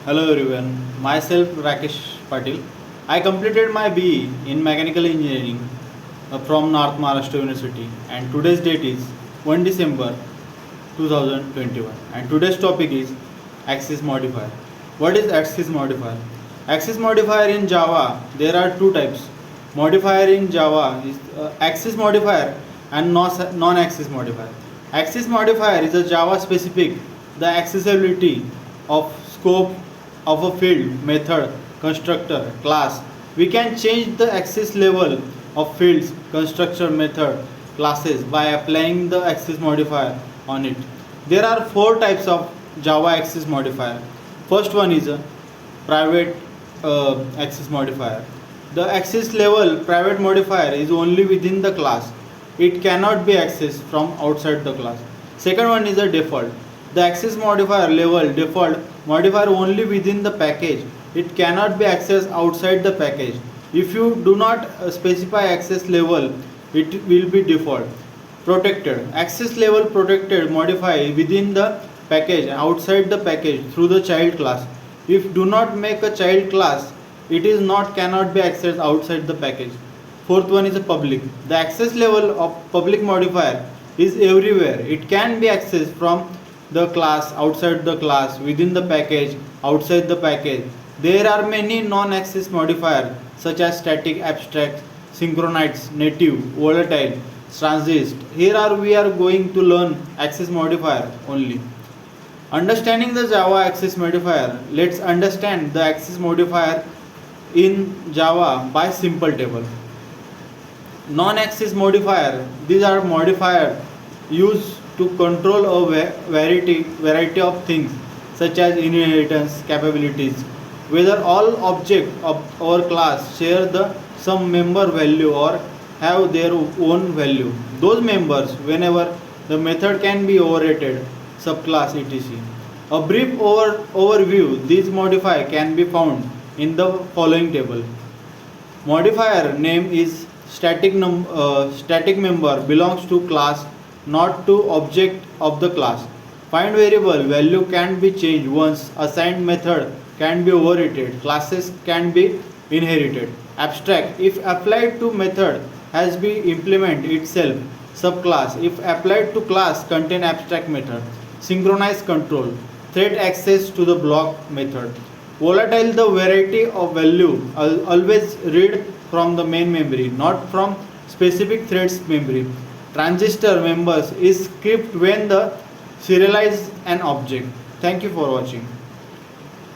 Hello everyone, myself Rakesh Patil. I completed my BE in Mechanical Engineering from North Maharashtra University, and today's date is 1 December 2021, and today's topic is axis modifier. What is axis modifier? Axis modifier in Java, there are two types. Modifier in Java is axis modifier and non-axis modifier. Axis modifier is a Java specific the accessibility of scope of a field, method, constructor, class. We can change the axis level of fields, constructor, method, classes by applying the axis modifier on it. There are four types of Java axis modifier. First one is a private axis modifier. The axis level private modifier is only within the class. It cannot be accessed from outside the class. Second one is a default. The axis modifier level default modifier only within the package. It cannot be accessed outside the package. If you do not specify access level, it will be default. Protected. Access level protected modify within the package and outside the package through the child class. If do not make a child class, it is not cannot be accessed outside the package. Fourth one is a public. The access level of public modifier is everywhere. It can be accessed from the class, outside the class, within the package, outside the package. There are many non-access modifiers such as static, abstract, synchronized, native, volatile, transist. Here we are going to learn access modifier only. Understanding the Java access modifier, let's understand the access modifier in Java by simple table. Non-access modifier, these are modifiers used to control a variety of things such as inheritance capabilities, whether all objects of our class share the some member value or have their own value. Those members whenever the method can be overrated, subclass etc. A brief overview these modifier can be found in the following table. Modifier name is static member belongs to class, not to object of the class. Find variable value can be changed once. Assigned method can be overrated. Classes can be inherited. Abstract if applied to method has been implement itself. Subclass if applied to class contain abstract method. Synchronized control thread access to the block method. Volatile the variety of value always read from the main memory, not from specific threads memory. Transistor members is skipped when the serialize an object. Thank you for watching.